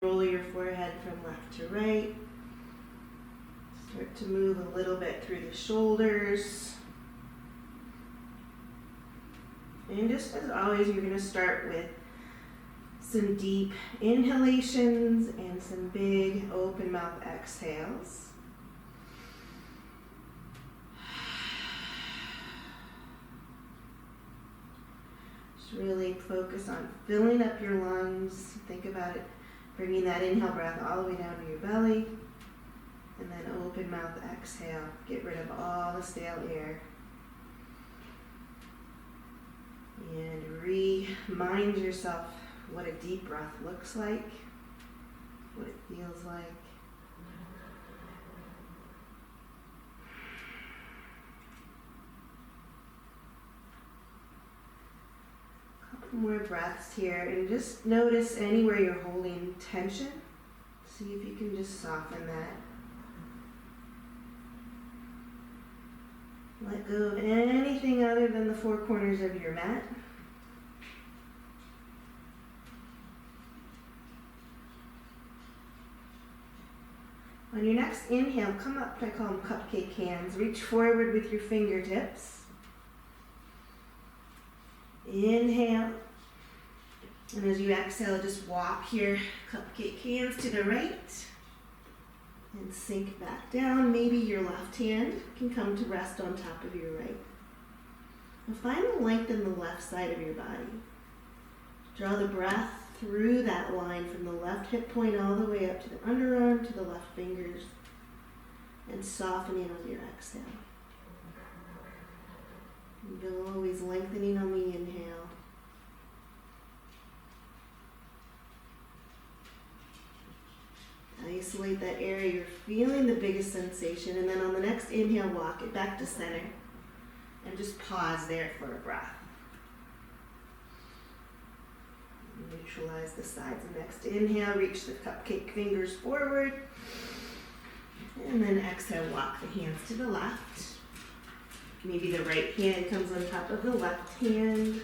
Roll your forehead from left to right. Start to move a little bit through the shoulders. And just as always, you're going to start with some deep inhalations and some big open mouth exhales. Just really focus on filling up your lungs. Think about it, bringing that inhale breath all the way down to your belly. And then open mouth exhale. Get rid of all the stale air. And remind yourself what a deep breath looks like, what it feels like. A couple more breaths here, and just notice anywhere you're holding tension. See if you can just soften that. Let go of anything other than the four corners of your mat. On your next inhale, come up, I call them cupcake hands. Reach forward with your fingertips. Inhale. And as you exhale, just walk your cupcake hands to the right. And sink back down. Maybe your left hand can come to rest on top of your right. And find the length in the left side of your body. Draw the breath through that line from the left hip point all the way up to the underarm, to the left fingers. And soften in on your exhale. And always lengthening on the inhale. Isolate that area you're feeling the biggest sensation, and then on the next inhale, walk it back to center and just pause there for a breath. Neutralize the sides. And next inhale, reach the cupcake fingers forward, and then exhale, walk the hands to the left. Maybe the right hand comes on top of the left hand.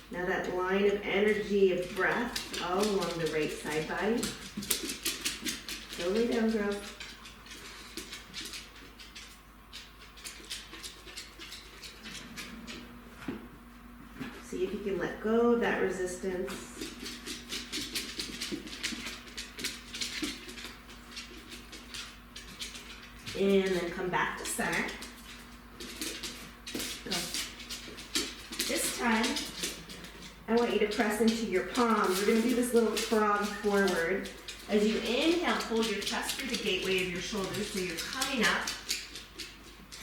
Now that line of energy of breath all along the right side body. Slowly down, girl. See if you can let go of that resistance. And then come back to center. Go. This time, I want you to press into your palms. We're going to do this little frog forward. As you inhale, pull your chest through the gateway of your shoulders, so you're coming up.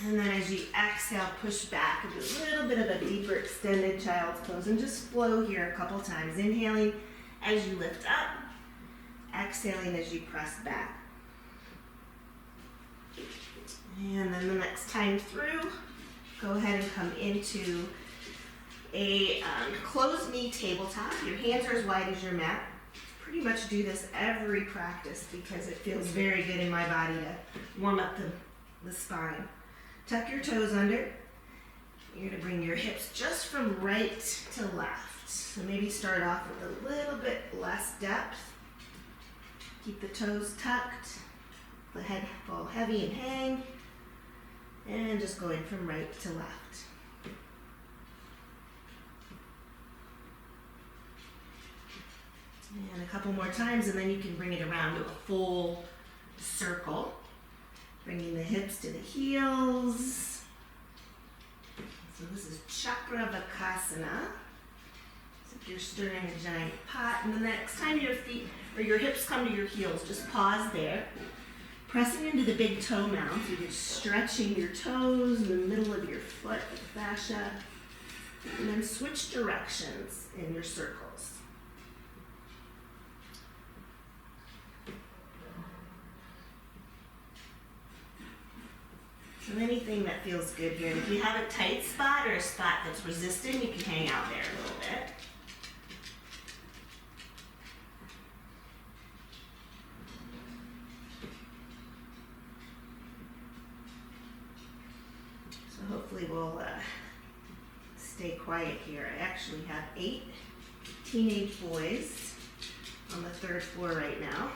And then as you exhale, push back and do a little bit of a deeper extended child's pose. And just flow here a couple times. Inhaling as you lift up. Exhaling as you press back. And then the next time through, go ahead and come into a closed knee tabletop. Your hands are as wide as your mat. Pretty much do this every practice because it feels very good in my body to warm up the spine. Tuck your toes under. You're going to bring your hips just from right to left. So maybe start off with a little bit less depth. Keep the toes tucked. The head fall heavy and hang. And just going from right to left. And a couple more times, and then you can bring it around to a full circle. Bringing the hips to the heels. So this is Chakra Bakasana. So if you're stirring a giant pot, and the next time your feet or your hips come to your heels, just pause there. Pressing into the big toe mound, so you're stretching your toes in the middle of your foot, the fascia. And then switch directions in your circles. So anything that feels good here. And if you have a tight spot or a spot that's resistant, you can hang out there a little bit. So hopefully we'll stay quiet here. I actually have 8 teenage boys on the 3rd floor right now.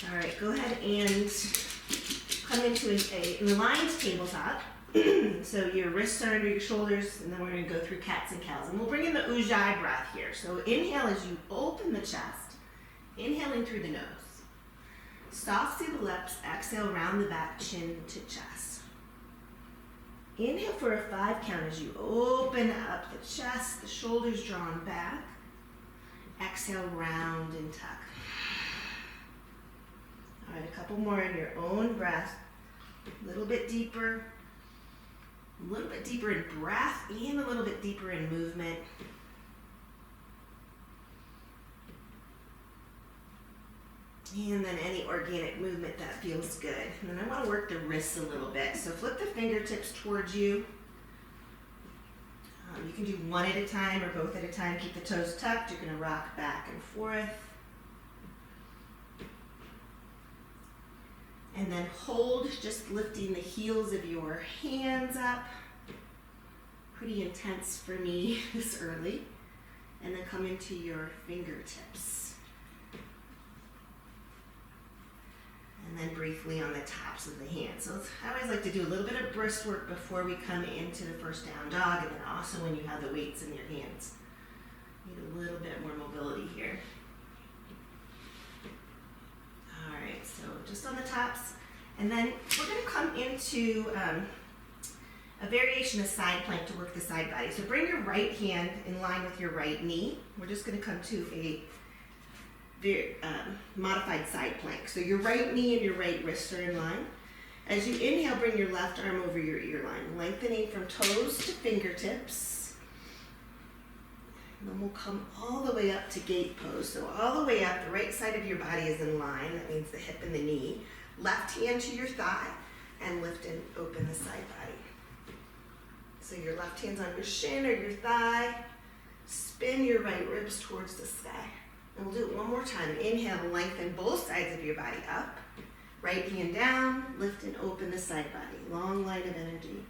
All right, go ahead and come into an aligned tabletop. So your wrists are under your shoulders, and then we're going to go through cats and cows. And we'll bring in the Ujjayi breath here. So inhale as you open the chest, inhaling through the nose. Soft through the lips, exhale, round the back, chin to chest. Inhale for a 5 count as you open up the chest, the shoulders drawn back. Exhale, round and tuck. All right, a couple more in your own breath. A little bit deeper in breath and a little bit deeper in movement. And then any organic movement that feels good. And then I want to work the wrists a little bit. So flip the fingertips towards you. You can do one at a time or both at a time. Keep the toes tucked. You're going to rock back and forth. And then hold, just lifting the heels of your hands up. Pretty intense for me this early. And then come into your fingertips. And then briefly on the tops of the hands. So I always like to do a little bit of brisk work before we come into the first down dog, and then also when you have the weights in your hands. Need a little bit more mobility here. All right, so just on the tops. And then we're going to come into a variation of side plank to work the side body. So bring your right hand in line with your right knee. We're just going to come to a modified side plank. So your right knee and your right wrist are in line. As you inhale, bring your left arm over your ear line, lengthening from toes to fingertips. And then we'll come all the way up to gate pose. So all the way up, the right side of your body is in line. That means the hip and the knee. Left hand to your thigh and lift and open the side body. So your left hand's on your shin or your thigh. Spin your right ribs towards the sky. And we'll do it one more time. Inhale, lengthen both sides of your body up. Right hand down, lift and open the side body. Long line of energy.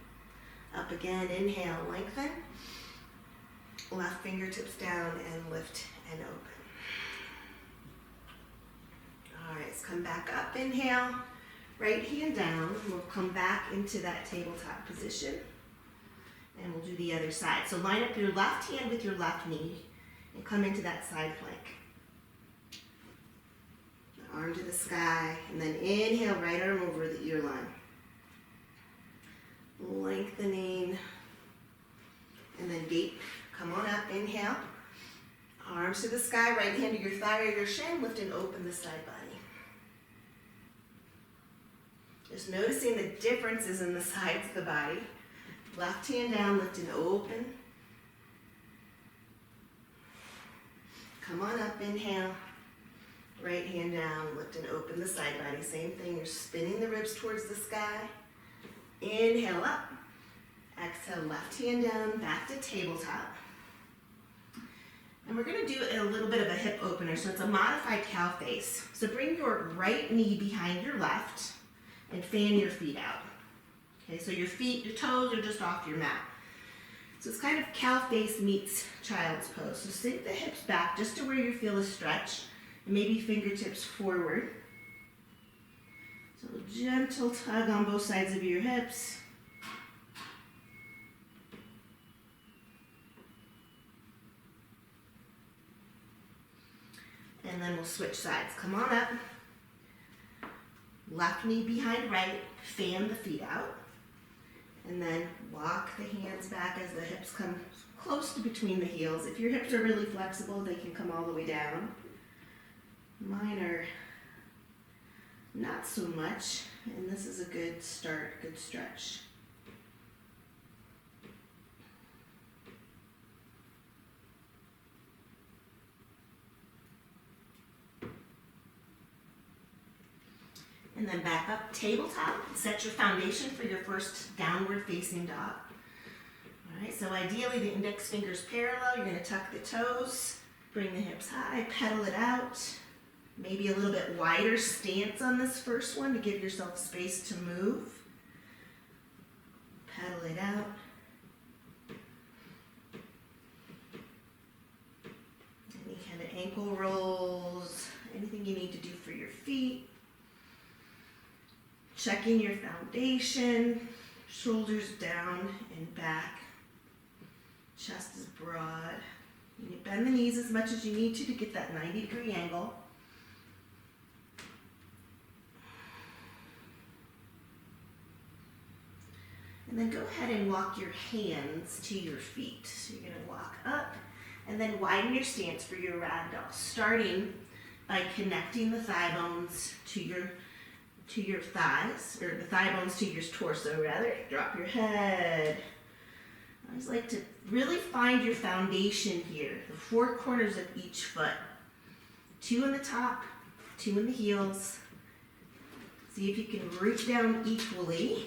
Up again, inhale, lengthen. Left fingertips down and lift and open. All right, let's come back up. Inhale, right hand down. We'll come back into that tabletop position. And we'll do the other side. So line up your left hand with your left knee and come into that side plank. Arm to the sky, and then inhale, right arm over the ear line. Lengthening, and then gate, come on up, inhale. Arms to the sky, right hand to your thigh or your shin, lift and open the side body. Just noticing the differences in the sides of the body. Left hand down, lift and open. Come on up, inhale. Right hand down, lift and open the side body. Same thing, you're spinning the ribs towards the sky. Inhale up. Exhale, left hand down, back to tabletop. And we're going to do a little bit of a hip opener, so it's a modified cow face. So bring your right knee behind your left and fan your feet out. Okay, so your feet, your toes are just off your mat. So it's kind of cow face meets child's pose. So sink the hips back just to where you feel a stretch. And maybe fingertips forward. So a gentle tug on both sides of your hips. And then we'll switch sides. Come on up. Left knee behind right, fan the feet out. And then walk the hands back as the hips come close to between the heels. If your hips are really flexible, they can come all the way down. Mine are not so much, and this is a good start, good stretch. And then back up, tabletop. Set your foundation for your first downward facing dog. All right, so ideally the index fingers parallel. You're going to tuck the toes, bring the hips high, pedal it out. Maybe a little bit wider stance on this first one to give yourself space to move. Pedal it out. Any kind of Checking your foundation, shoulders down and back, chest is broad. You bend the knees as much as you need to get that 90-degree angle. And then go ahead and walk your hands to your feet. So you're gonna walk up and then widen your stance for your ragdoll, starting by connecting the thigh bones to your thighs, or the thigh bones to your torso rather. Drop your head. I always like to really find your foundation here, the four corners of each foot. 2 in the top, 2 in the heels. See if you can root down equally.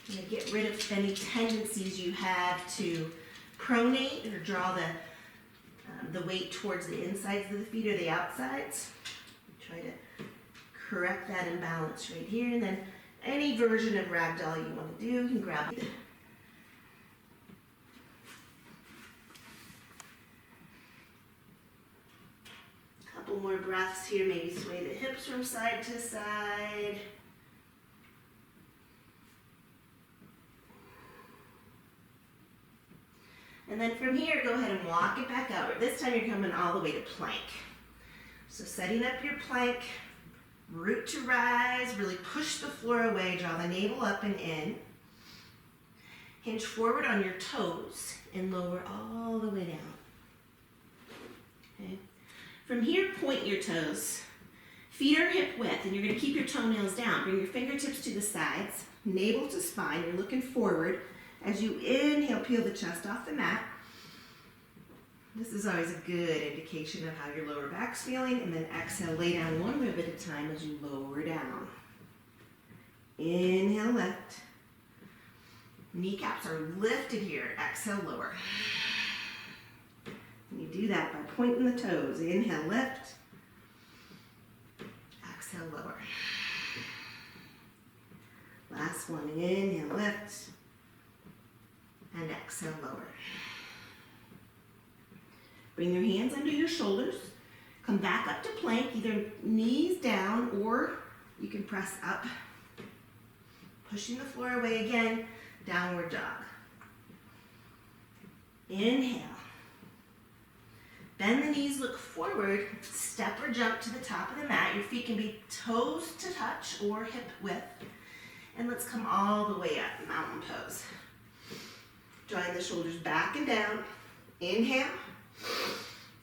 And get rid of any tendencies you have to pronate or draw the weight towards the insides of the feet or the outsides. Try to correct that imbalance right here, and then any version of ragdoll you want to do, you can grab it. Couple more breaths here, maybe sway the hips from side to side. And then from here, go ahead and walk it back out. This time you're coming all the way to plank. So setting up your plank, root to rise, really push the floor away, draw the navel up and in. Hinge forward on your toes and lower all the way down. Okay. From here, point your toes. Feet are hip width, and you're gonna keep your toenails down. Bring your fingertips to the sides, navel to spine, you're looking forward. As you inhale, peel the chest off the mat. This is always a good indication of how your lower back's feeling. And then exhale, lay down one rib at a time as you lower down. Inhale, lift. Kneecaps are lifted here. Exhale, lower. And you do that by pointing the toes. Inhale, lift. Exhale, lower. Last one. Inhale, lift. And exhale, lower. Bring your hands under your shoulders. Come back up to plank, either knees down or you can press up. Pushing the floor away again, downward dog. Inhale. Bend the knees, look forward, step or jump to the top of the mat. Your feet can be toes to touch or hip width. And let's come all the way up, mountain pose. Drawing the shoulders back and down. Inhale.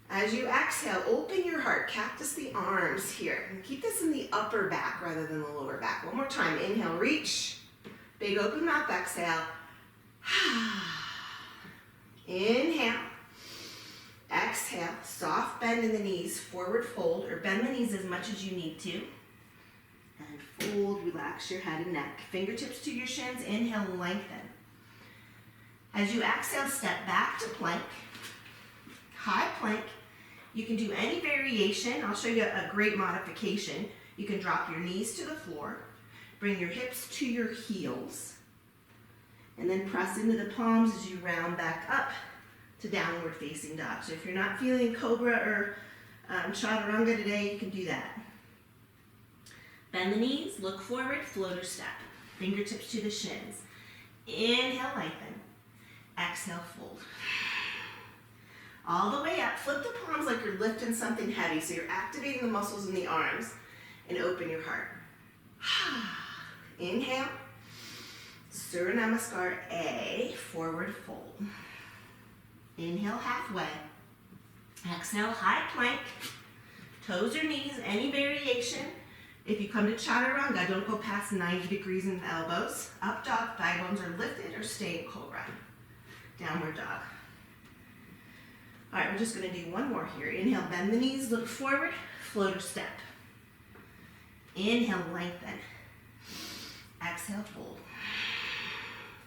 As you exhale, open your heart, cactus the arms here. And keep this in the upper back rather than the lower back. One more time. Inhale, reach. Big open mouth, exhale. Inhale. Exhale, soft bend in the knees, forward fold, or bend the knees as much as you need to. And fold, relax your head and neck. Fingertips to your shins, inhale, lengthen. As you exhale, step back to plank, high plank. You can do any variation. I'll show you a great modification. You can drop your knees to the floor, bring your hips to your heels, and then press into the palms as you round back up to downward facing dog. So if you're not feeling Cobra or Chaturanga today, you can do that. Bend the knees, look forward, floater step. Fingertips to the shins. Inhale, lengthen. Exhale, fold. All the way up, flip the palms like you're lifting something heavy. So you're activating the muscles in the arms and open your heart. Inhale. Surya Namaskar A, forward fold. Inhale, halfway. Exhale, high plank. Toes or knees, any variation. If you come to Chaturanga, don't go past 90 degrees in the elbows. Up dog, thigh bones are lifted or stay in Cobra. Downward dog. All right, we're just gonna do one more here. Inhale, bend the knees, look forward, floater step. Inhale, lengthen. Exhale, fold.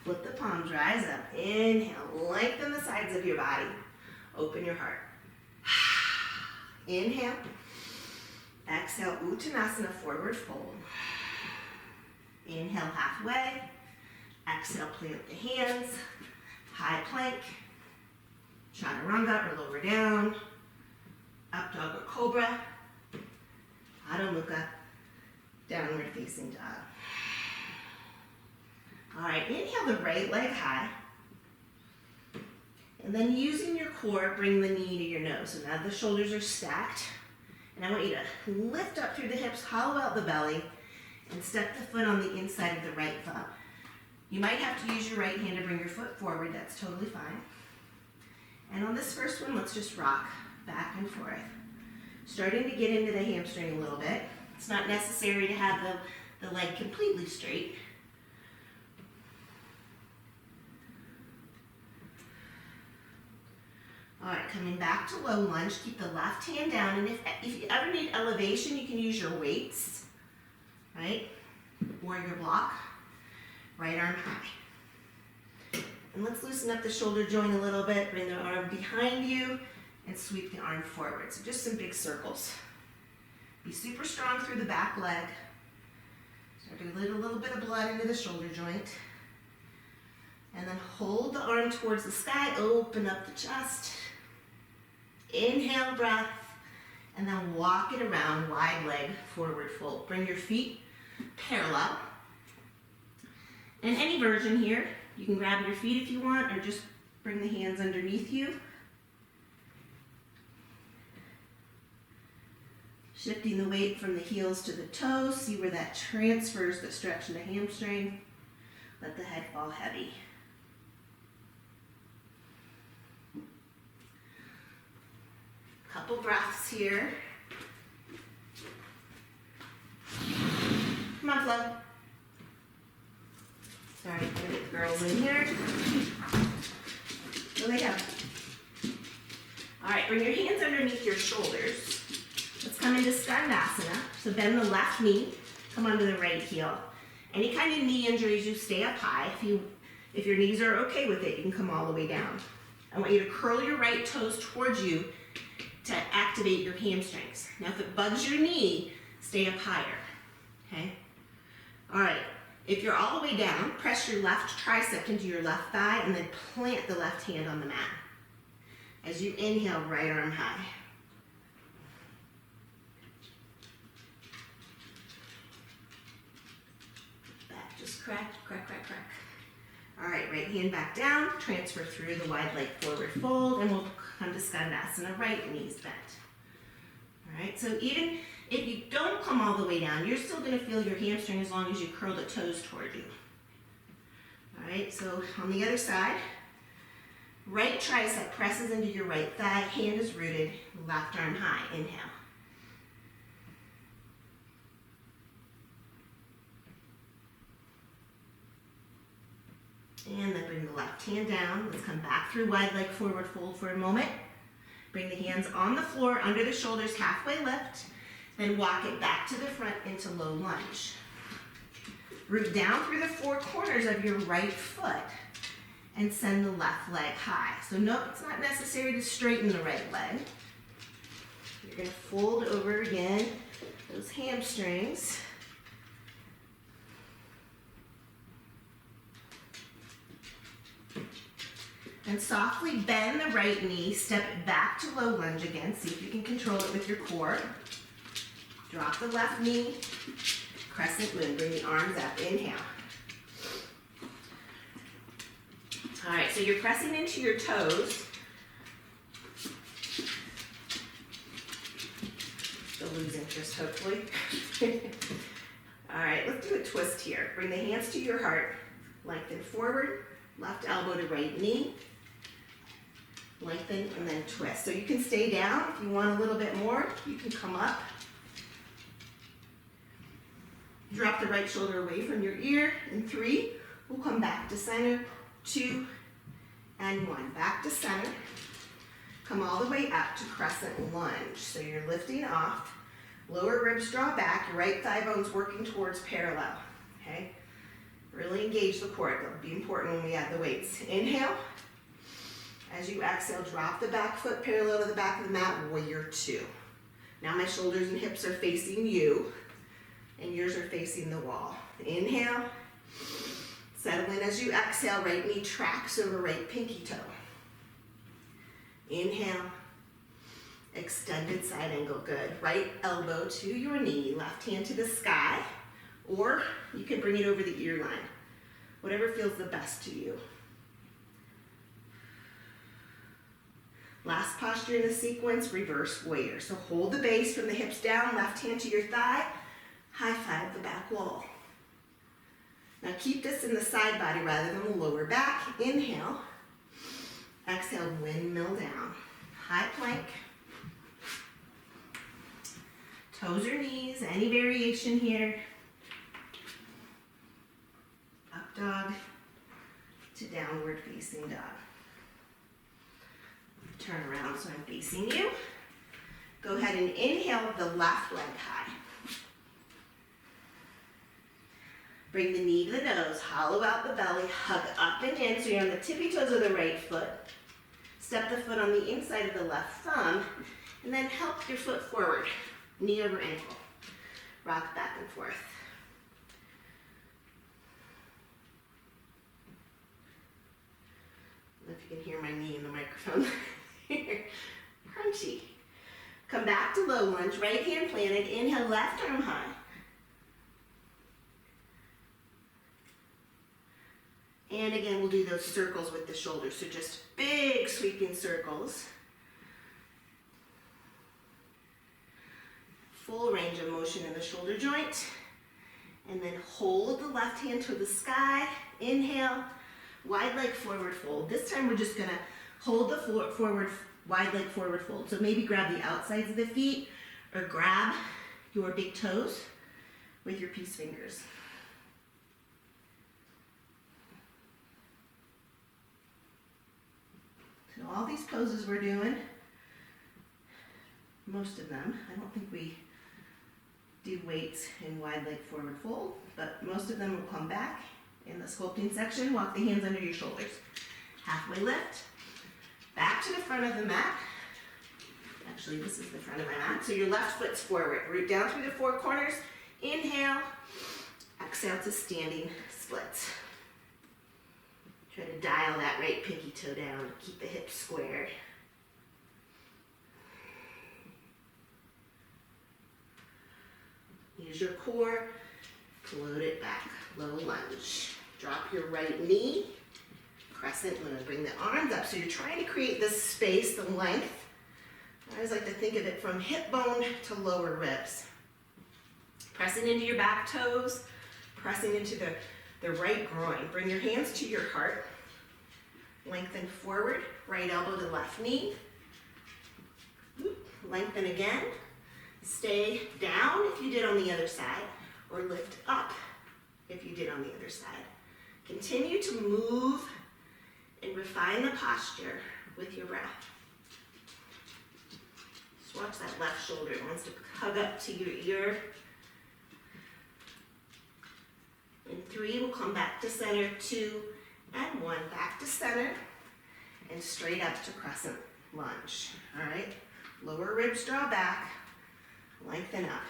Flip the palms, rise up. Inhale, lengthen the sides of your body. Open your heart. Inhale. Exhale, Uttanasana, forward fold. Inhale, halfway. Exhale, plant the hands. High plank. Chaturanga or lower down. Up dog or cobra. Adho Mukha. downward facing dog. All right, inhale the right leg high. And then using your core, bring the knee to your nose. So now the shoulders are stacked. And I want you to lift up through the hips, hollow out the belly, and step the foot on the inside of the right thumb. You might have to use your right hand to bring your foot forward. That's totally fine. And on this first one, let's just rock back and forth. Starting to get into the hamstring a little bit. It's not necessary to have the leg completely straight. All right, coming back to low lunge, keep the left hand down, and if you ever need elevation, you can use your weights, right? Or your block, right arm high. And let's loosen up the shoulder joint a little bit, bring the arm behind you, and sweep the arm forward. So just some big circles. Be super strong through the back leg. Start to let a little bit of blood into the shoulder joint. And then hold the arm towards the sky, open up the chest. Inhale, breath, and then walk it around, wide leg, forward fold. Bring your feet parallel. In any version here, you can grab your feet if you want, or just bring the hands underneath you. Shifting the weight from the heels to the toes, see where that transfers the stretch in the hamstring. Let the head fall heavy. Couple breaths here. Come on, Flo. Sorry, I'm gonna get the girls in here. There they go. All right, bring your hands underneath your shoulders. Let's come into Uttanasana. So bend the left knee, come onto the right heel. Any kind of knee injuries, you stay up high. If your knees are okay with it, you can come all the way down. I want you to curl your right toes towards you to activate your hamstrings. Now if it bugs your knee, stay up higher, okay? All right, if you're all the way down, press your left tricep into your left thigh and then plant the left hand on the mat. As you inhale, right arm high. Back, just crack, crack, crack, crack. All right, right hand back down, transfer through the wide leg forward fold, and we'll come to Uttanasana, right knees bent. All right, so even if you don't come all the way down, you're still gonna feel your hamstring as long as you curl the toes toward you. All right, so on the other side, right tricep presses into your right thigh, hand is rooted, left arm high, inhale. And then bring the left hand down. Let's come back through wide leg forward fold for a moment. Bring the hands on the floor, under the shoulders, halfway lift. Then walk it back to the front into low lunge. Root down through the four corners of your right foot and send the left leg high. So no, it's not necessary to straighten the right leg. You're gonna fold over again those hamstrings. And softly bend the right knee, step it back to low lunge again. See if you can control it with your core. Drop the left knee, Crescent Lunge, bring the arms up, inhale. All right, so you're pressing into your toes. Still lose interest, hopefully. All right, let's do a twist here. Bring the hands to your heart, lengthen forward, left elbow to right knee. Lengthen and then twist. So you can stay down. If you want a little bit more, you can come up. Drop the right shoulder away from your ear. In 3, we'll come back to center, 2, and 1. Back to center. Come all the way up to Crescent Lunge. So you're lifting off. Lower ribs draw back. Your right thigh bone's working towards parallel. Okay? Really engage the core. That'll be important when we add the weights. Inhale. As you exhale, drop the back foot parallel to the back of the mat, warrior 2. Now my shoulders and hips are facing you, and yours are facing the wall. Inhale, settle in as you exhale, right knee tracks over right pinky toe. Inhale, extended side angle, good. Right elbow to your knee, left hand to the sky. or you can bring it over the ear line. Whatever feels the best to you. Last posture in the sequence, reverse warrior. So hold the base from the hips down, left hand to your thigh, high five the back wall. Now keep this in the side body rather than the lower back. Inhale, exhale, windmill down. High plank. Toes or knees, any variation here. Up dog to downward facing dog. Turn around so I'm facing you. Go ahead and inhale the left leg high. Bring the knee to the nose, hollow out the belly, hug up and in so you're on the tippy toes of the right foot. Step the foot on the inside of the left thumb, and then help your foot forward, knee over ankle. Rock back and forth. I don't know if you can hear my knee in the microphone. Crunchy. Come back to low lunge, right hand planted, inhale, left arm high. And again, we'll do those circles with the shoulders, so just big sweeping circles. Full range of motion in the shoulder joint. And then hold the left hand to the sky, inhale, wide leg forward fold. This time we're just gonna hold the forward, wide leg forward fold. So maybe grab the outsides of the feet or grab your big toes with your peace fingers. So all these poses we're doing, most of them, I don't think we do weights in wide leg forward fold, but most of them will come back in the sculpting section. Walk the hands under your shoulders. Halfway lift. Back to the front of the mat. Actually, this is the front of my mat. So your left foot's forward. Root down through the four corners. Inhale. Exhale to standing splits. Try to dial that right pinky toe down. Keep the hips square. Use your core. Float it back. Low lunge. Drop your right knee. Crescent Lunge. Bring the arms up. So you're trying to create this space, the length. I always like to think of it from hip bone to lower ribs. Pressing into your back toes. Pressing into the right groin. Bring your hands to your heart. Lengthen forward. Right elbow to left knee. Lengthen again. Stay down if you did on the other side. Or lift up if you did on the other side. Continue to move and refine the posture with your breath. Just watch that left shoulder. It wants to hug up to your ear. In 3, we'll come back to center. 2 and 1. Back to center. And straight up to Crescent Lunge. All right? Lower ribs draw back. Lengthen up.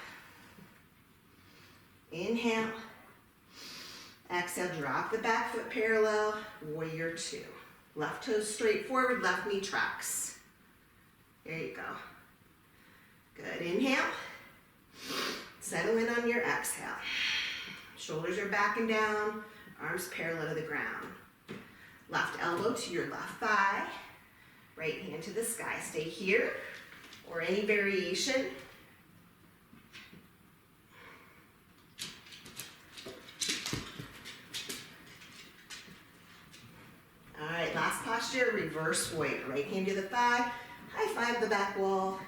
Inhale. Exhale, drop the back foot parallel. Warrior 2. Left toes straight forward, left knee tracks. There you go. Good. Inhale. Settle in on your exhale. Shoulders are back and down. Arms parallel to the ground. Left elbow to your left thigh. Right hand to the sky. Stay here or any variation. All right, last posture, reverse warrior. Right hand to the thigh, high five the back wall,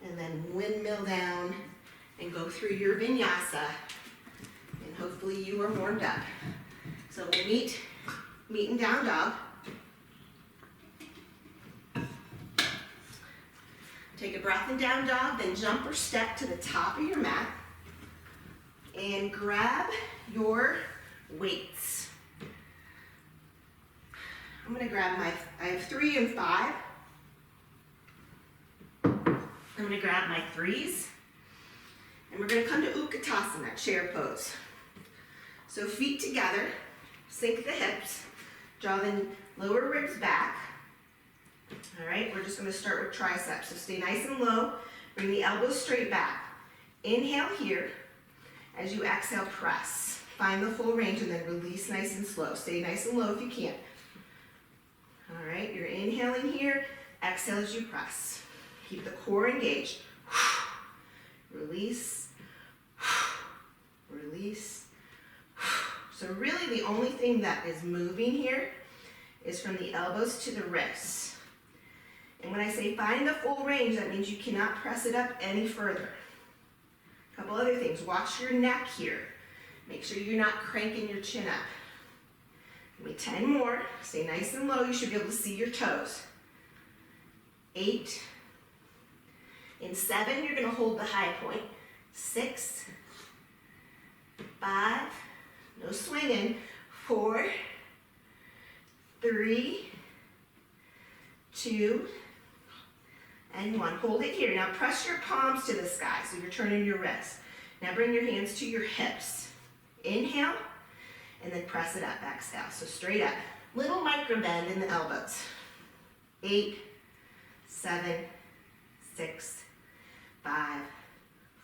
and then windmill down and go through your vinyasa. And hopefully you are warmed up. So we'll meet in down dog. Take a breath in down dog, then jump or step to the top of your mat and grab your weights. I'm going to grab I have 3 and 5. I'm going to grab my 3s. And we're going to come to Uttanasana, chair pose. So feet together, sink the hips, draw the lower ribs back. All right, we're just going to start with triceps. So stay nice and low, bring the elbows straight back. Inhale here, As you exhale, press. Find the full range and then release nice and slow. Stay nice and low if you can. All right, you're inhaling here. Exhale as you press. Keep the core engaged. Release. Release. So really the only thing that is moving here is from the elbows to the wrists. And when I say find the full range, that means you cannot press it up any further. A couple other things. Watch your neck here. Make sure you're not cranking your chin up. Give me 10 more. Stay nice and low. You should be able to see your toes. 8. In 7, you're going to hold the high point. 6. 5. No swinging. 4. 3. 2. And 1. Hold it here. Now press your palms to the sky, so you're turning your wrists. Now bring your hands to your hips. Inhale, and then press it up. Exhale. So straight up. Little micro bend in the elbows. 8, 7, 6, 5,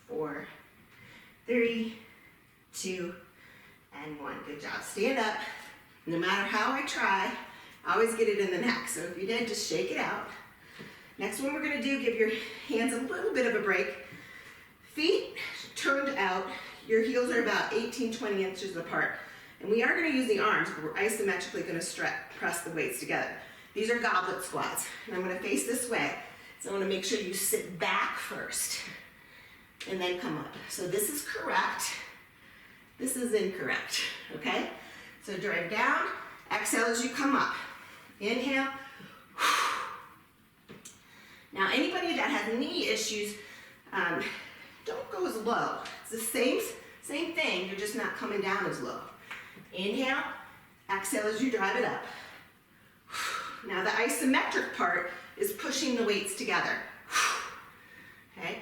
4, 3, 2, and 1. Good job. Stand up. No matter how I try, I always get it in the neck. So if you did, just shake it out. Next one we're going to do, give your hands a little bit of a break. Feet turned out. Your heels are about 18, 20 inches apart. And we are going to use the arms, but we're isometrically going to press the weights together. These are goblet squats. And I'm going to face this way. So I want to make sure you sit back first and then come up. So this is correct. This is incorrect, okay? So drive down, exhale as you come up. Inhale. Now anybody that has knee issues, don't go as low. It's the same thing, you're just not coming down as low. Inhale, exhale as you drive it up. Now the isometric part is pushing the weights together. Okay?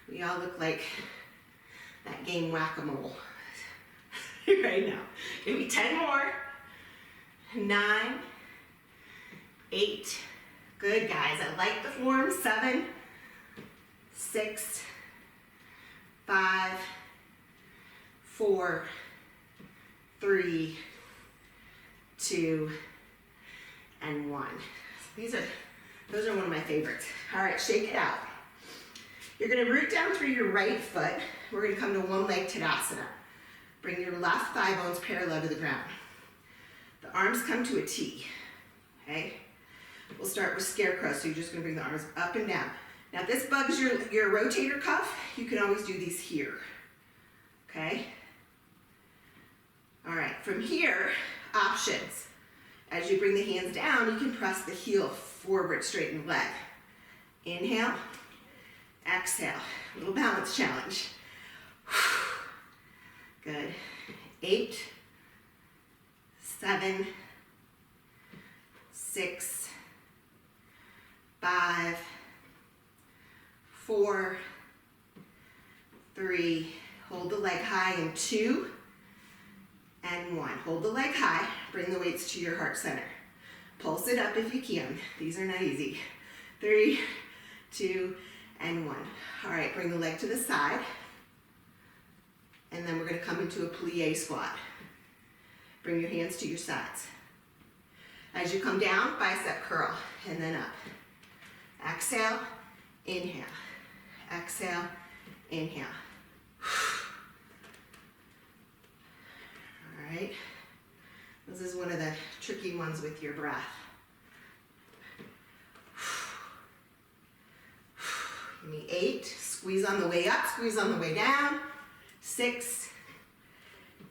We all look like that game Whack-A-Mole right now. Give me 10 more. 9, 8. Good, guys. I like the form. 7, 6, 5, 4, 3, 2, and 1. Those are one of my favorites. All right, shake it out. You're going to root down through your right foot. We're going to come to one leg Tadasana. Bring your left thigh bones parallel to the ground. The arms come to a T. Okay? We'll start with scarecrow, so you're just going to bring the arms up and down. Now if this bugs your rotator cuff, you can always do these here. Okay? All right, from here, options. As you bring the hands down, you can press the heel forward, straighten the leg. Inhale, exhale. Little balance challenge. Good. 8, 7, 6, 5, 4, 3, hold the leg high in 2, and 1. Hold the leg high, bring the weights to your heart center. Pulse it up if you can. These are not easy. 3, 2, and 1. All right, bring the leg to the side. And then we're going to come into a plie squat. Bring your hands to your sides. As you come down, bicep curl, and then up. Exhale, inhale. Exhale, inhale. All right. This is one of the tricky ones with your breath. Give me 8. Squeeze on the way up, squeeze on the way down. 6,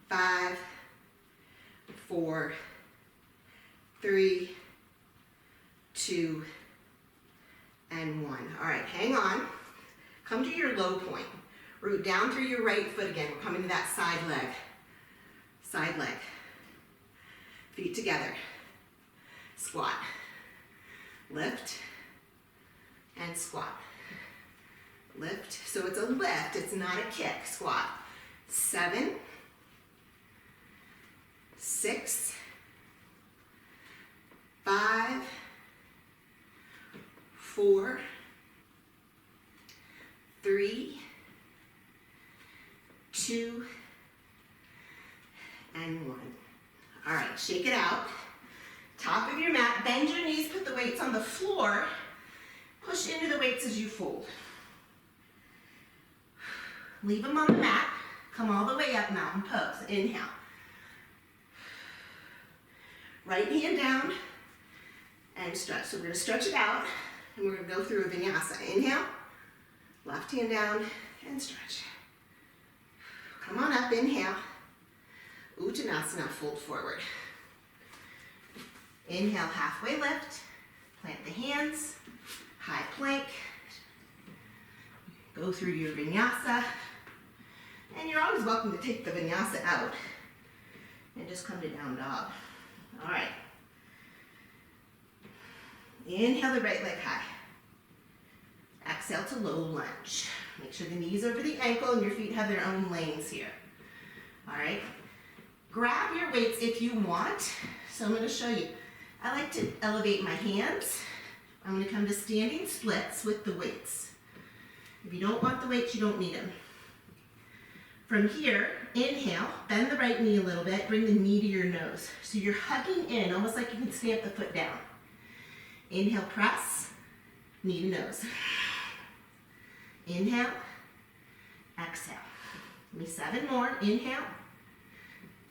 5, 4, 3, 2, and 1. All right, hang on. Come to your low point. Root down through your right foot again. We're coming to that side leg. Side leg. Feet together. Squat. Lift. And squat. Lift. So it's a lift. It's not a kick. Squat. 7, 6, 5, 4, 3, All right, shake it out. Top of your mat, bend your knees, put the weights on the floor. Push into the weights as you fold. Leave them on the mat. Come all the way up, mountain pose. Inhale. Right hand down and stretch. So we're going to stretch it out and we're going to go through a vinyasa. Inhale, left hand down and stretch. Come on up, inhale. Uttanasana, fold forward. Inhale, halfway lift. Plant the hands. High plank. Go through your vinyasa. And you're always welcome to take the vinyasa out and just come to down dog. All right. Inhale the right leg high. Exhale to low lunge. Make sure the knees over the ankle and your feet have their own lanes here. All right. Grab your weights if you want. So I'm going to show you. I like to elevate my hands. I'm going to come to standing splits with the weights. If you don't want the weights, you don't need them. From here, inhale, bend the right knee a little bit, bring the knee to your nose. So you're hugging in, almost like you can stamp the foot down. Inhale, press, knee to nose. Inhale, exhale. Give me 7 more. Inhale,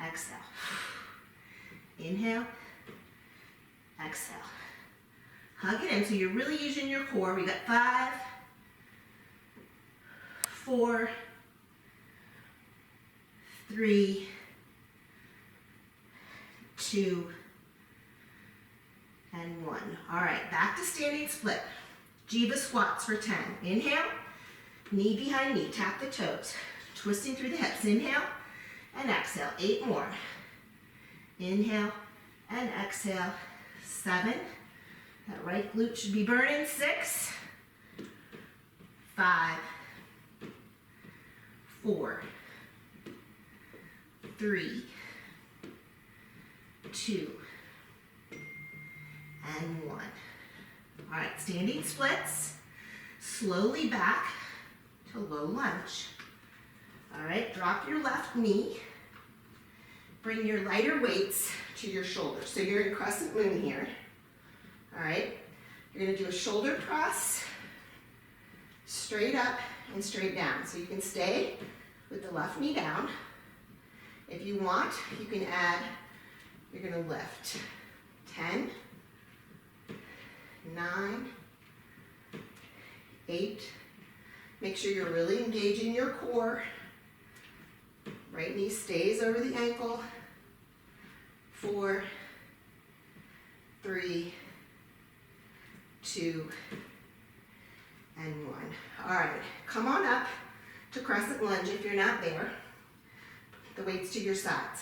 exhale. Inhale, exhale. Hug it in, so you're really using your core. We got 5, 4, 3, 2, and 1. All right, back to standing split. Yoga squats for 10. Inhale, knee behind knee, tap the toes. Twisting through the hips. Inhale and exhale. 8 more. Inhale and exhale. 7. That right glute should be burning. 6, 5, 4, 3, 2, and 1. All right, standing splits. Slowly back to low lunge. All right, drop your left knee. Bring your lighter weights to your shoulders. So you're in Crescent Moon here. All right, you're gonna do a shoulder press, straight up and straight down. So you can stay with the left knee down. If you want, you can add, you're gonna lift. 10, 9, 8. Make sure you're really engaging your core. Right knee stays over the ankle. 4, 3, 2, and 1. All right, come on up to Crescent Lunge if you're not there. The weights to your sides.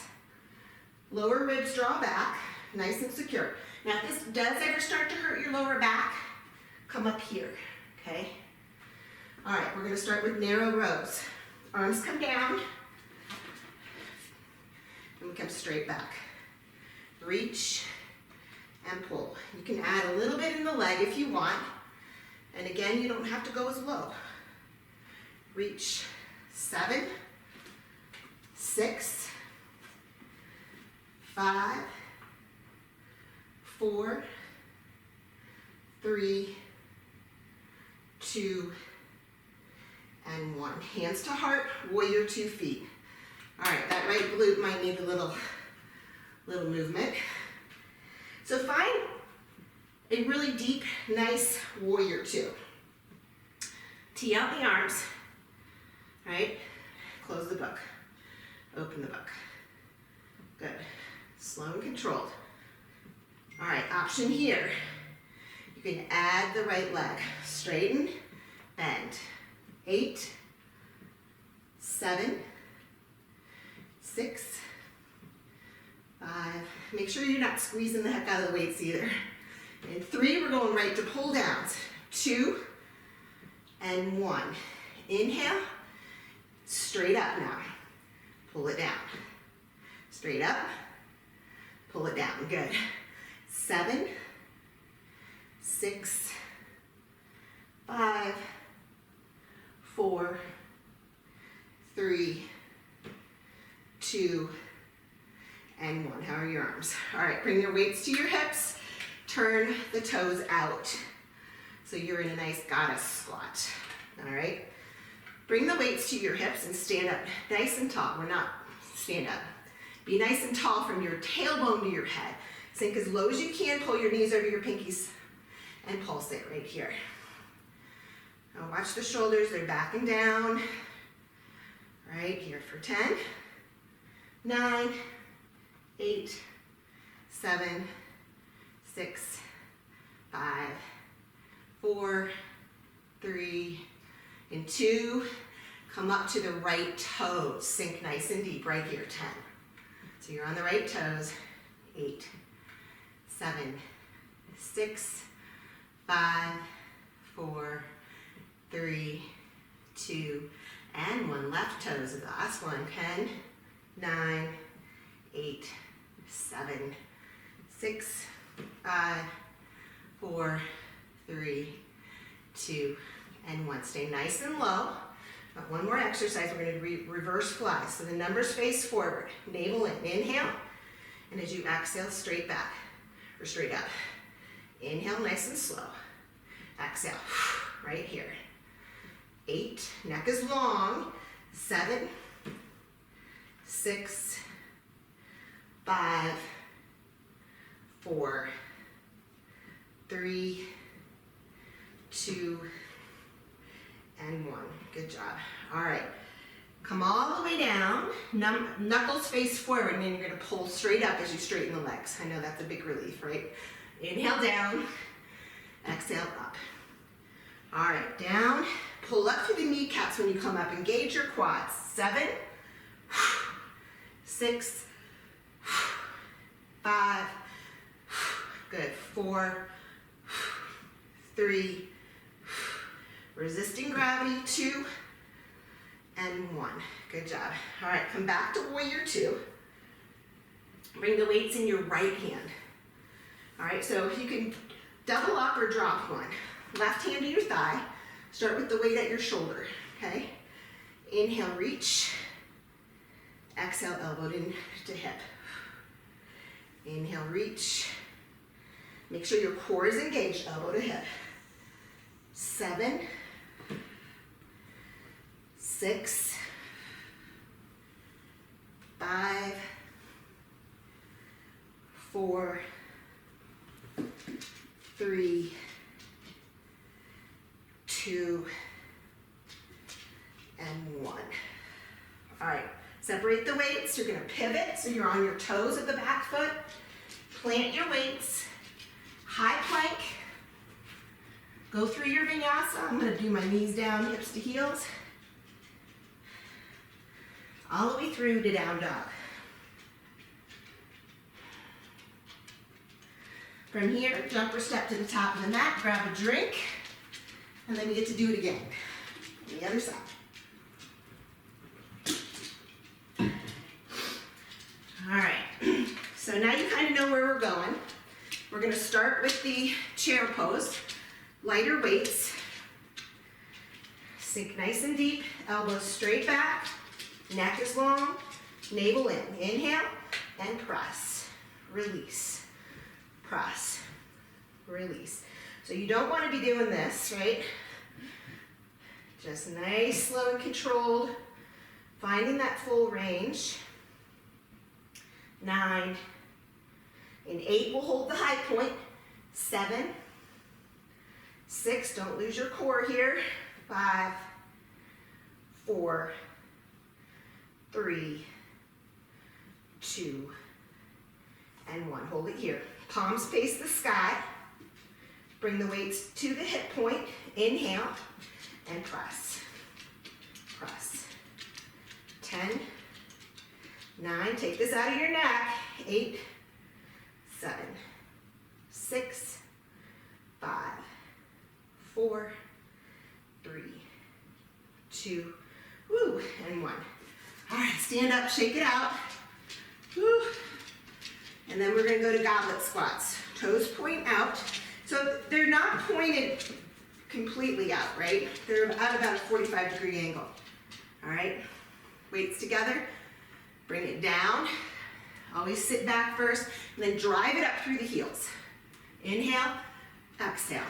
Lower ribs draw back, nice and secure. Now if this does ever start to hurt your lower back, come up here, okay? All right, we're gonna start with narrow rows. Arms come down, and we come straight back. Reach and pull. You can add a little bit in the leg if you want, and again, you don't have to go as low. Reach. 7, 6, 5, 4, 3, 2, and 1. Hands to heart, warrior 2 feet. All right, that right glute might need a little movement. So find a really deep, nice warrior 2. Tee out the arms, all right? Close the book, open the book. Good, slow and controlled. All right, option here. You can add the right leg. Straighten, bend. 8, 7, 6, 5. Make sure you're not squeezing the heck out of the weights either. And 3, we're going right to pull downs. 2, and 1. Inhale, straight up now. Pull it down. Straight up, pull it down. Good. 7, 6, 5, 4, 3, 2, and 1. How are your arms? All right, bring your weights to your hips. Turn the toes out. So you're in a nice goddess squat. All right? Bring the weights to your hips and stand up nice and tall. We're not, stand up. Be nice and tall from your tailbone to your head. Sink as low as you can. Pull your knees over your pinkies and pulse it right here. Now watch the shoulders. They're backing down. Right here for 10, 9, 8, 7, 6, 5, 4, 3, and 2. Come up to the right toes. Sink nice and deep right here, 10. So you're on the right toes. 8, 7, 6, 5, 4, 3, 2, and 1. Left toes. The last one. 10, 9, 8, 7, 6, 5, 4, 3, 2, and 1. Stay nice and low. Got one more exercise. We're going to reverse fly. So the numbers face forward. Navel in. Inhale. And as you exhale, straight back or straight up. Inhale, nice and slow. Exhale. Right here. 8. Neck is long. 7, 6, 5, 4, 3, 2, and 1. Good job. All right. Come all the way down. Knuckles face forward, and then you're going to pull straight up as you straighten the legs. I know that's a big relief, right? Inhale down. Exhale up. All right. Down. Pull up through the kneecaps when you come up. Engage your quads. 7, 6, 5, good. 4, 3, resisting gravity, 2, and 1. Good job. All right, come back to warrior 2. Bring the weights in your right hand. All right, so you can double up or drop one. Left hand to your thigh. Start with the weight at your shoulder, okay? Inhale, reach. Exhale, elbowed in to hip. Inhale, reach. Make sure your core is engaged, elbow to hip. 7, 6, 5, 4, 3, 2, and 1. All right, separate the weights. You're gonna pivot, so you're on your toes at the back foot. Plant your weights, high plank. Go through your vinyasa. I'm gonna do my knees down, hips to heels. All the way through to down dog. From here, jump or step to the top of the mat, grab a drink, and then we get to do it again. On the other side. All right, so now you kind of know where we're going. We're gonna start with the chair pose. Lighter weights. Sink nice and deep, elbows straight back, neck is long, navel in. Inhale and press, release, press, release. So you don't want to be doing this, right? Just nice, slow and controlled, finding that full range. 9, and 8 will hold the high point. 7, 6, don't lose your core here. 5, 4, 3, 2, and 1. Hold it here. Palms face the sky. Bring the weights to the hip point. Inhale and press. Press. 10, 9, take this out of your neck. 8, 7, 6, 5, 4, 3, 2, woo, and 1. All right, stand up, shake it out. Woo. And then we're gonna go to goblet squats. Toes point out. So they're not pointed completely out, right? They're at about a 45-degree angle. All right, weights together. Bring it down, Always sit back first, and then drive it up through the heels. Inhale, exhale.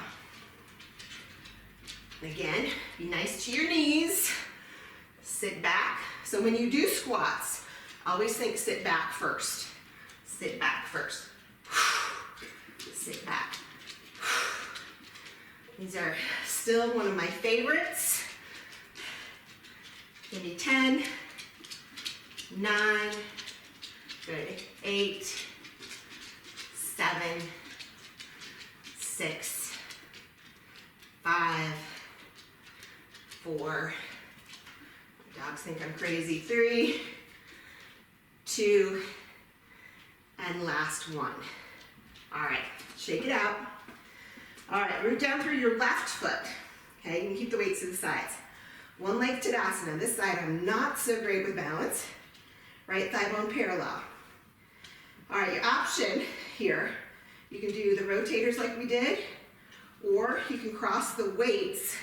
And again, be nice to your knees. Sit back. So when you do squats, always think sit back first. Sit back first. Sit back. These are still one of my favorites. Give me 10, 9, good, 8, 7, 6, 5, 4, dogs think I'm crazy, 3, 2, and last one. All right, shake it out. All right, root down through your left foot. Okay, you can keep the weights to the sides. One leg Tadasana. This side I'm not so great with balance. Right thigh bone parallel. All right, your option here, you can do the rotators like we did, or you can cross the weights.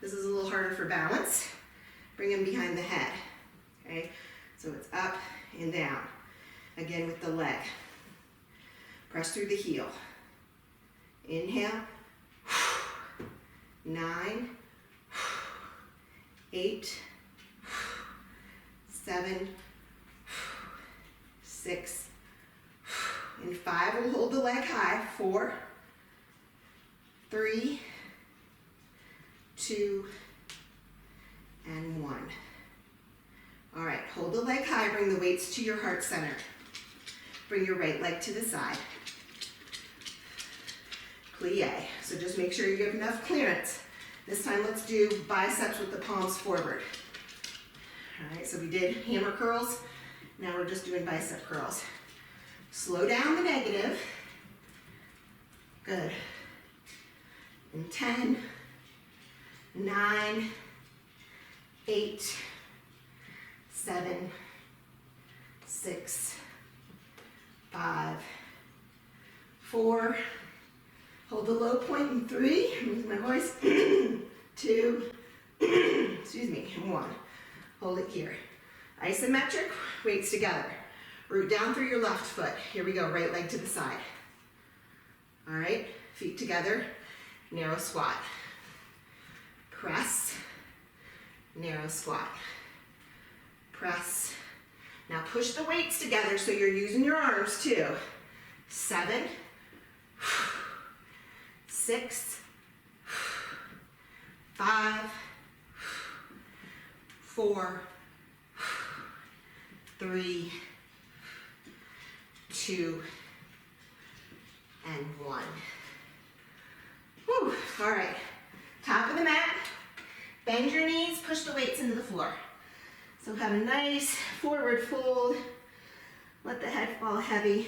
This is a little harder for balance. Bring them behind the head. Okay, so it's up and down. Again with the leg. Press through the heel. Inhale. 9, 8, 7, 6, and 5. We'll hold the leg high. 4, 3, 2, and 1. All right, hold the leg high. Bring the weights to your heart center. Bring your right leg to the side. Plie. So just make sure you have enough clearance. This time let's do biceps with the palms forward. All right, so we did hammer curls. Now we're just doing bicep curls. Slow down the negative. Good. And 10, 9, 8, 7, 6, 5, 4, hold the low point in 3, lose my voice, 2, excuse me, 1. Hold it here. Isometric, weights together. Root down through your left foot. Here we go, right leg to the side. All right, feet together, narrow squat. Press, narrow squat. Press. Now push the weights together so you're using your arms too. 7, 6, 5, 4, 3, 2, and 1. Whew. All right, top of the mat, bend your knees, push the weights into the floor. So have a nice forward fold, let the head fall heavy.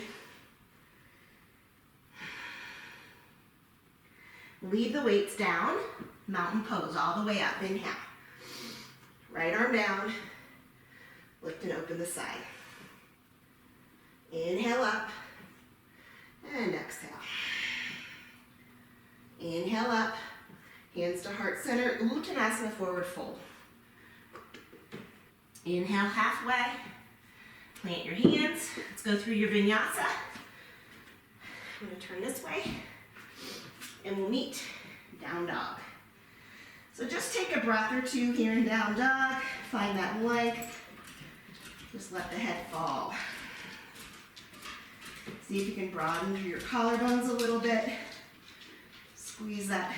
Leave the weights down, mountain pose all the way up, inhale. Right arm down, lift and open the side. Inhale up, and exhale. Inhale up, hands to heart center, Uttanasana forward fold. Inhale halfway, plant your hands. Let's go through your vinyasa. I'm gonna turn this way, and we'll meet down dog. So just take a breath or two here in down dog. Find that length. Just let the head fall. See if you can broaden through your collarbones a little bit. Squeeze that,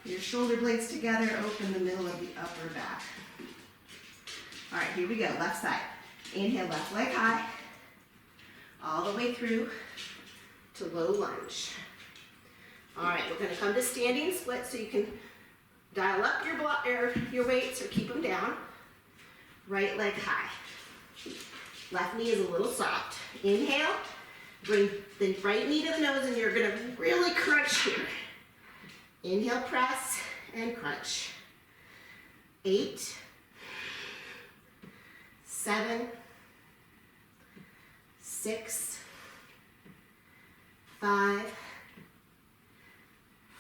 your shoulder blades together. Open the middle of the upper back. All right, here we go, left side. Inhale, left leg high, all the way through to low lunge. All right, we're gonna come to standing split so you can dial up your weights or keep them down. Right leg high. Left knee is a little soft. Inhale, bring the right knee to the nose and you're gonna really crunch here. Inhale, press and crunch. 8, 7, 6, 5,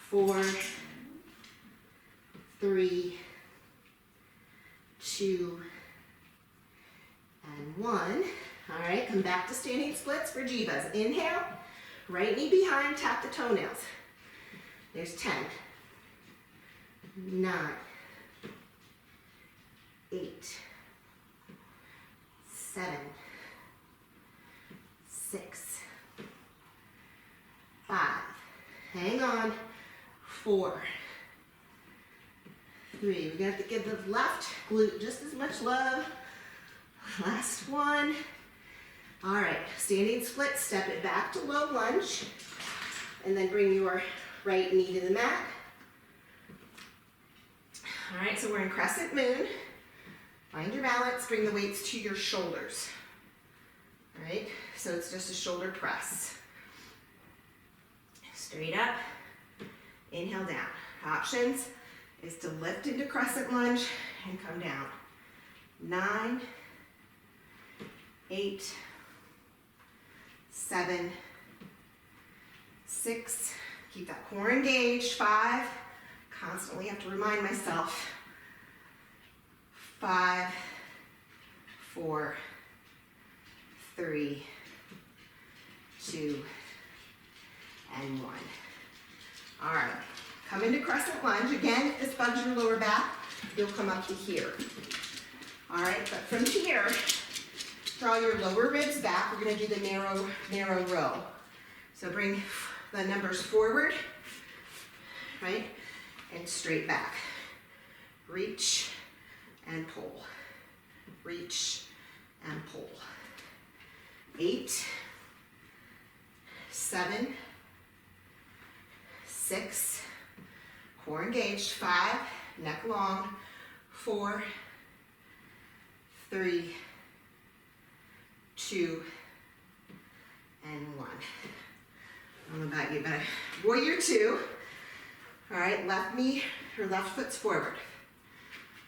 4, 3, 2, and 1. All right, come back to standing splits for jivas. Inhale, right knee behind, tap the toenails. There's 10, 9, 8, 7, 6, 5, hang on, 4, 3, we're gonna have to give the left glute just as much love. Last one. All right, standing split, step it back to low lunge, and then bring your right knee to the mat. All right, so we're in crescent moon. Find your balance, bring the weights to your shoulders. All right, so it's just a shoulder press. Straight up, inhale down. Options is to lift into crescent lunge and come down. 9, 8, 7, 6, keep that core engaged. 5, constantly have to remind myself. 5, 4, 3, 2, and 1. All right, come into crescent lunge. Again, if this bugs your lower back, you'll come up to here. All right, but from here, draw your lower ribs back. We're gonna do the narrow row. So bring the numbers forward, right, and straight back. Reach and pull. Reach and pull. 8, 7, 6, core engaged. 5, neck long. 4, 3, 2, and 1. I don't know about you, but warrior 2. All right, left knee or left foot's forward.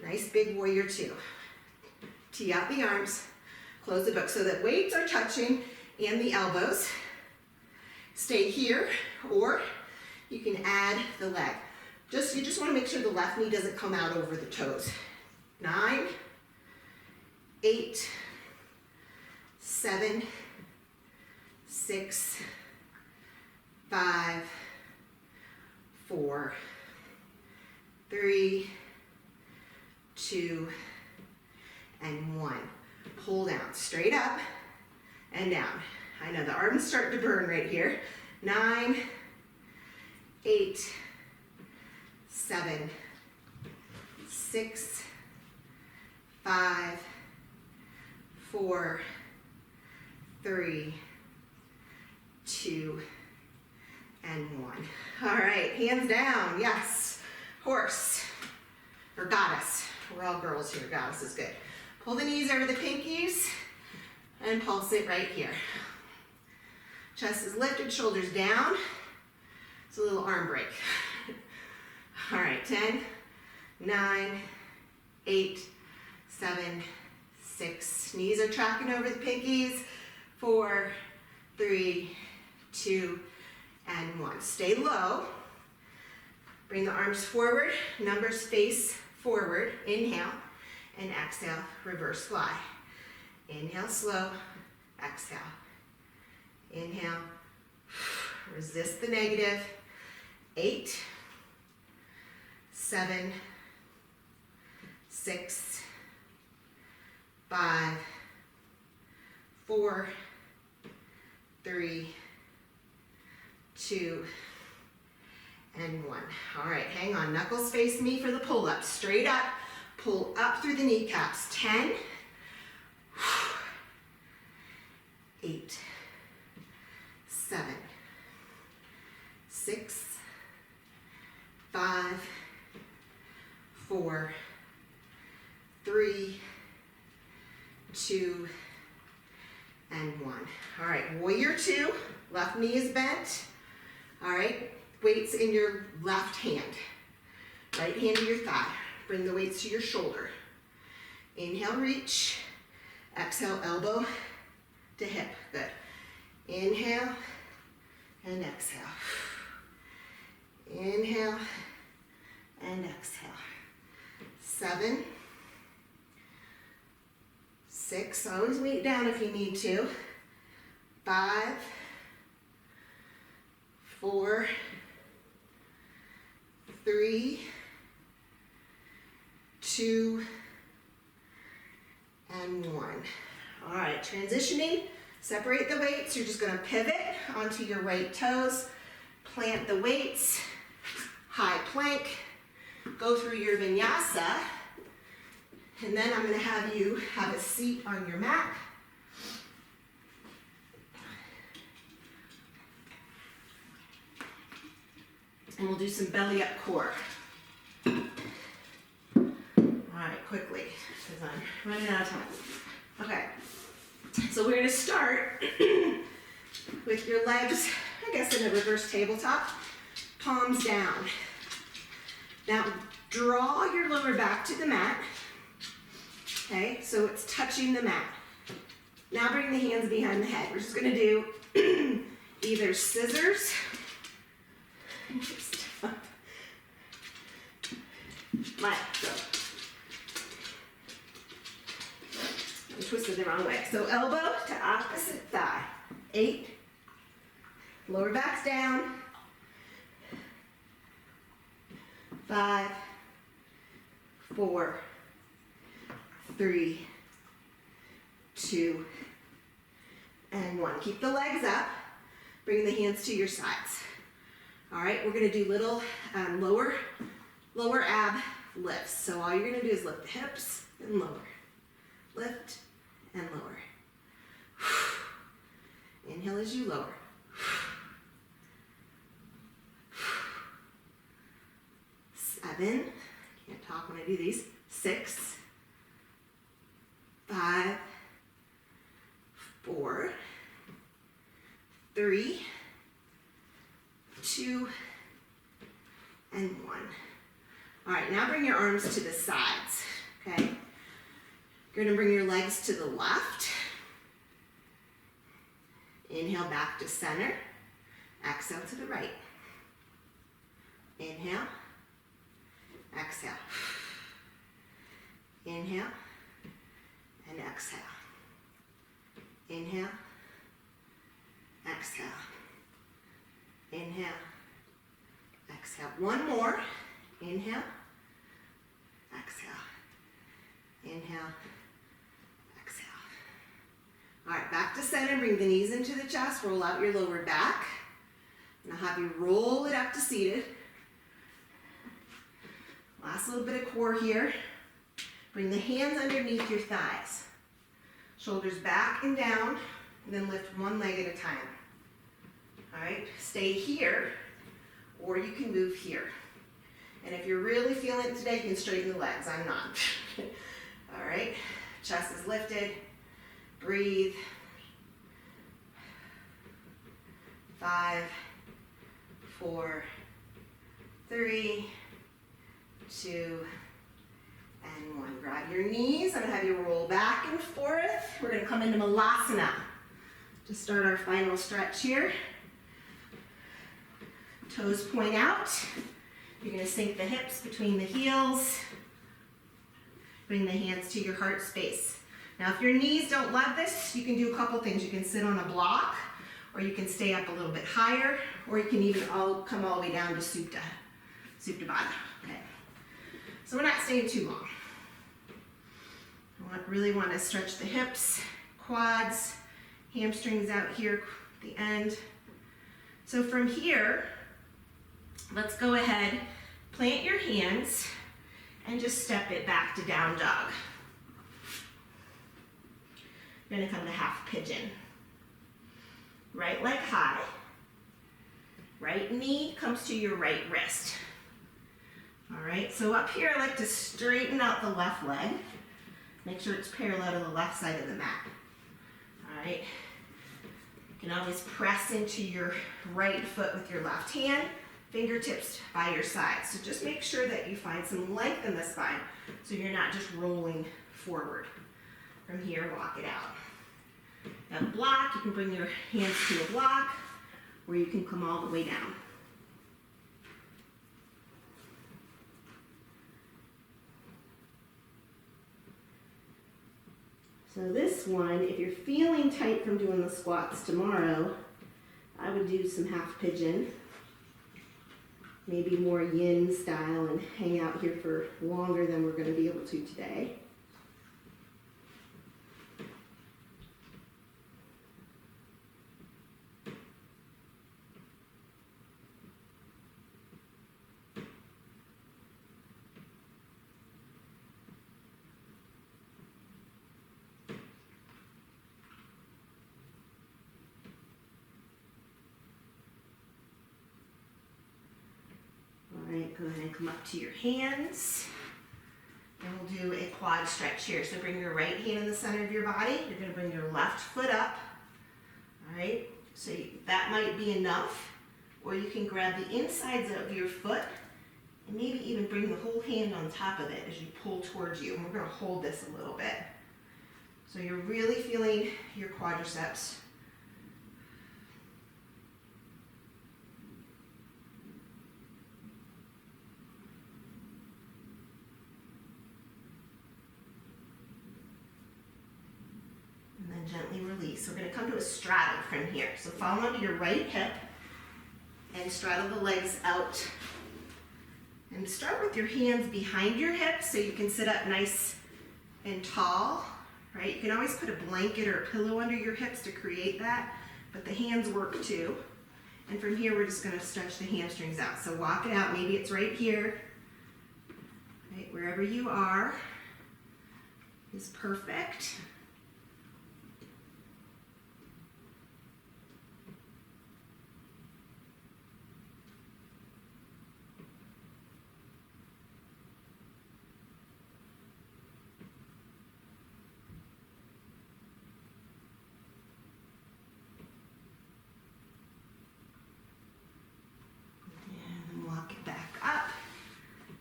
Nice big warrior 2. Tee out the arms, close the book so that weights are touching and the elbows. Stay here, or you can add the leg. You just want to make sure the left knee doesn't come out over the toes. 9, 8, 7, 6, 5, 4, 3, 2, and 1. Pull down, straight up and down. I know the arms start to burn right here. 9, 8, 7, 6, 5, 4, 3, 2, and 1. All right, hands down, yes. Horse, or goddess. We're all girls here, goddess is good. Pull the knees over the pinkies and pulse it right here. Chest is lifted, shoulders down. It's a little arm break. All right, 10, 9, 8, 7, 6. Knees are tracking over the pinkies. 4, 3, 2, and 1. Stay low. Bring the arms forward. Numbers face forward. Inhale and exhale. Reverse fly. Inhale slow. Exhale. Inhale. Resist the negative. 8, 7, 6, 5, 4, 3, 2, and 1. All right, hang on. Knuckles face me for the pull-up. Straight up. Pull up through the kneecaps. 10, 8, 7, 6, 5, 4, 3, 2, and 1. All right, warrior 2. Left knee is bent. All right, weights in your left hand. Right hand to your thigh. Bring the weights to your shoulder. Inhale, reach. Exhale, elbow to hip. Good. Inhale and exhale. Inhale and exhale. 7, 6. Always weight down if you need to. 5, 4, 3, 2, and 1. All right, transitioning, separate the weights. You're just gonna pivot onto your right toes, plant the weights, high plank, go through your vinyasa, and then I'm gonna have you have a seat on your mat. And we'll do some belly up core. All right, quickly, because I'm running out of time. Okay, so we're gonna start with your legs, I guess in a reverse tabletop, palms down. Now, draw your lower back to the mat, okay, so it's touching the mat. Now bring the hands behind the head. We're just gonna do either scissors, go. I'm twisted the wrong way. So elbow to opposite thigh. 8. Lower back's down. 5, 4, 3, 2, and 1. Keep the legs up. Bring the hands to your sides. All right, we're gonna do little lower ab lifts. So all you're gonna do is lift the hips and lower. Lift and lower. Inhale as you lower. 7, can't talk when I do these. 6, 5, 4, 3, 2, and 1. All right, now bring your arms to the sides, okay? You're gonna bring your legs to the left. Inhale back to center. Exhale to the right. Inhale. Exhale. Inhale and exhale. Inhale. Exhale. Inhale. Exhale. One more. Inhale. Exhale. Inhale. Exhale. All right, back to center. Bring the knees into the chest. Roll out your lower back. And I'll have you roll it up to seated. Last little bit of core here. Bring the hands underneath your thighs. Shoulders back and down, and then lift one leg at a time. All right, stay here, or you can move here. And if you're really feeling it today, you can straighten the legs. I'm not. All right, chest is lifted. Breathe. 5, 4, 3, 2, and 1. Grab your knees. I'm going to have you roll back and forth. We're going to come into Malasana to start our final stretch here. Toes point out. You're going to sink the hips between the heels. Bring the hands to your heart space. Now, if your knees don't love this, you can do a couple things. You can sit on a block, or you can stay up a little bit higher, or you can even come all the way down to Supta Baddha. Okay. So we're not staying too long. Really want to stretch the hips, quads, hamstrings out here at the end. So from here, let's go ahead, plant your hands, and just step it back to down dog. You're going to come to half pigeon. Right leg high. Right knee comes to your right wrist. All right, so up here I like to straighten out the left leg. Make sure it's parallel to the left side of the mat. All right, you can always press into your right foot with your left hand, fingertips by your side. So just make sure that you find some length in the spine so you're not just rolling forward. From here, walk it out. Now block, you can bring your hands to a block, or you can come all the way down. So this one, if you're feeling tight from doing the squats tomorrow, I would do some half pigeon, maybe more yin style, and hang out here for longer than we're going to be able to today. Go ahead and come up to your hands. And we'll do a quad stretch here. So bring your right hand in the center of your body. You're going to bring your left foot up. All right, so that might be enough. Or you can grab the insides of your foot and maybe even bring the whole hand on top of it as you pull towards you. And we're going to hold this a little bit. So you're really feeling your quadriceps. Gently release. We're going to come to a straddle from here. So fall onto your right hip and straddle the legs out. And start with your hands behind your hips so you can sit up nice and tall. Right? You can always put a blanket or a pillow under your hips to create that, but the hands work too. And from here, we're just going to stretch the hamstrings out. So walk it out. Maybe it's right here. Right? Wherever you are is perfect.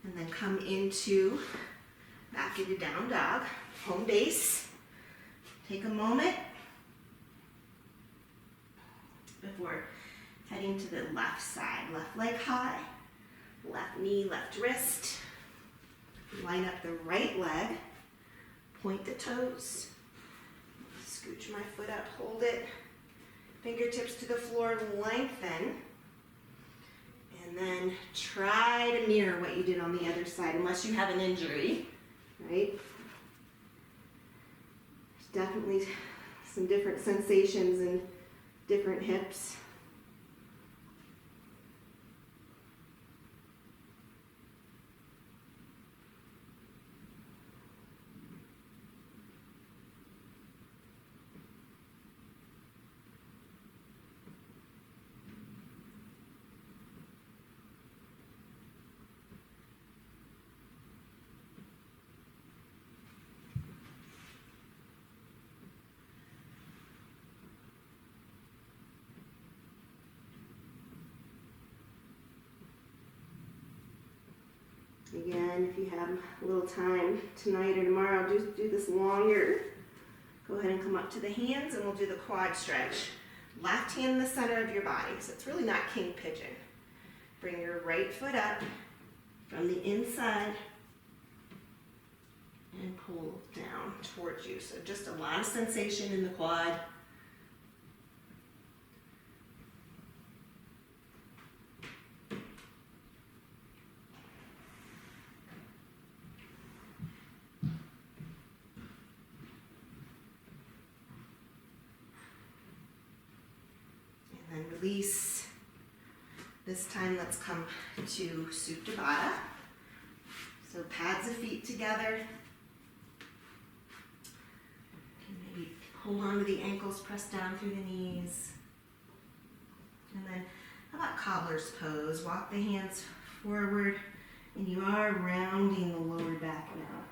And then come into back into down dog, home base. Take a moment before heading to the left side. Left leg high, left knee, left wrist. Line up the right leg, point the toes. Scooch my foot up, hold it. Fingertips to the floor, lengthen. And then try to mirror what you did on the other side, unless you have an injury, right? There's definitely some different sensations in different hips. Again, if you have a little time tonight or tomorrow, do this longer. Go ahead and come up to the hands and we'll do the quad stretch. Left hand in the center of your body, so it's really not king pigeon. Bring your right foot up from the inside and pull down towards you. So just a lot of sensation in the quad. Release. This time let's come to Supta Baddha. So pads of feet together. Maybe hold on to the ankles, press down through the knees. And then how about cobbler's pose? Walk the hands forward and you are rounding the lower back now.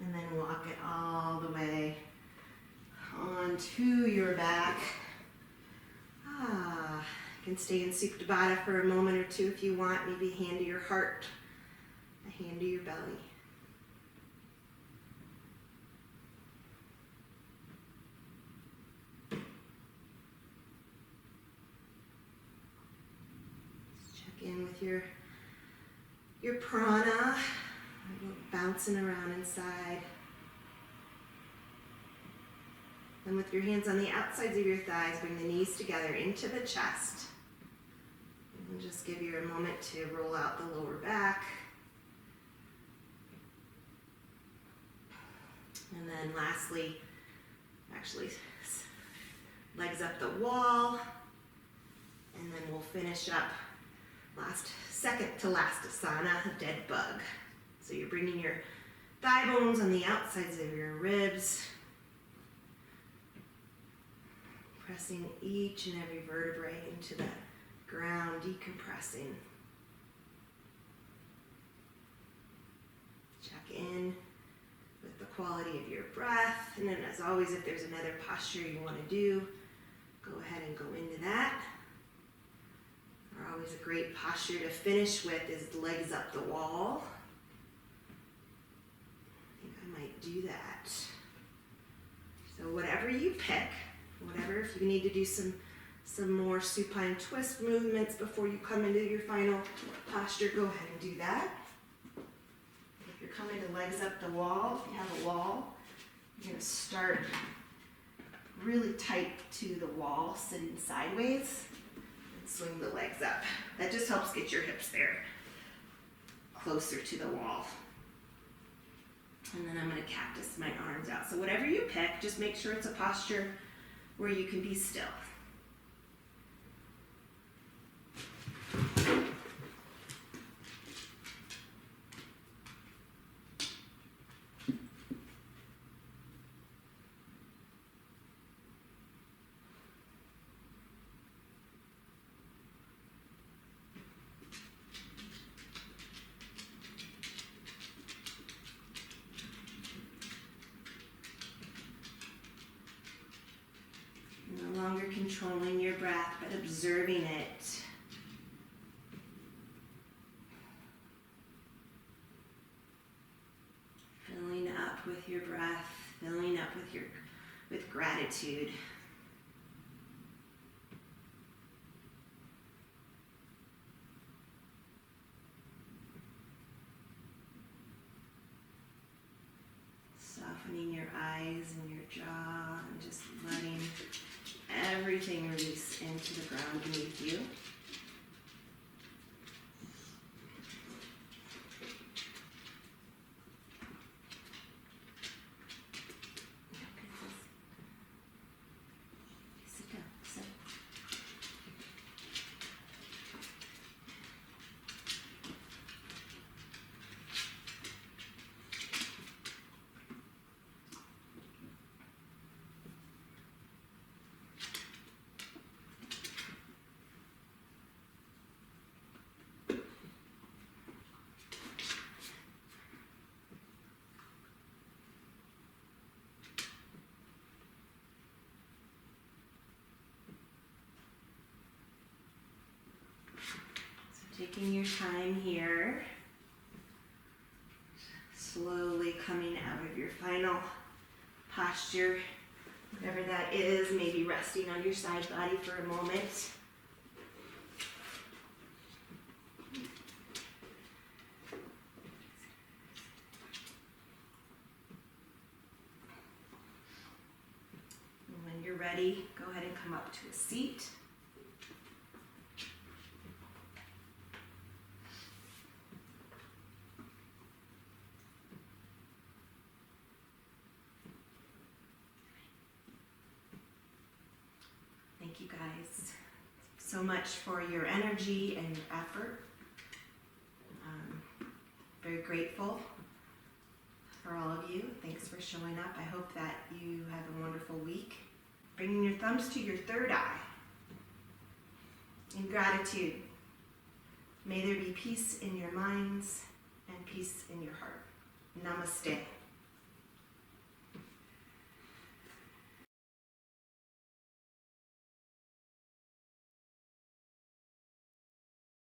And then walk it all the way onto your back. You can stay in Supta Baddha for a moment or two if you want. Maybe a hand to your heart, a hand to your belly. Just check in with your prana. bouncing around inside. And with your hands on the outsides of your thighs, bring the knees together into the chest. And just give you a moment to roll out the lower back. And then lastly, actually, legs up the wall. And then we'll finish up second to last asana, dead bug. So you're bringing your thigh bones on the outsides of your ribs, pressing each and every vertebrae into the ground, decompressing. Check in with the quality of your breath. And then as always, if there's another posture you want to do, go ahead and go into that. Or always a great posture to finish with is legs up the wall. I think I might do that. So whatever you pick, if you need to do some more supine twist movements before you come into your final posture, go ahead and do that. If you're coming to legs up the wall, if you have a wall, you're going to start really tight to the wall, sitting sideways, and swing the legs up. That just helps get your hips there, closer to the wall. And then I'm going to cactus my arms out. So whatever you pick, just make sure it's a posture where you can be still. No longer controlling your breath, but observing it. Filling up with your breath, filling up with gratitude. Softening your eyes and your jaw and just letting everything release into the ground beneath you. Sit down, sit. Taking your time here, slowly coming out of your final posture, whatever that is, maybe resting on your side body for a moment. And when you're ready, go ahead and come up to a seat. Thank you guys so much for your energy and your effort. Very grateful for all of you. Thanks for showing up. I hope that you have a wonderful week. Bringing your thumbs to your third eye. In gratitude, may there be peace in your minds and peace in your heart. Namaste.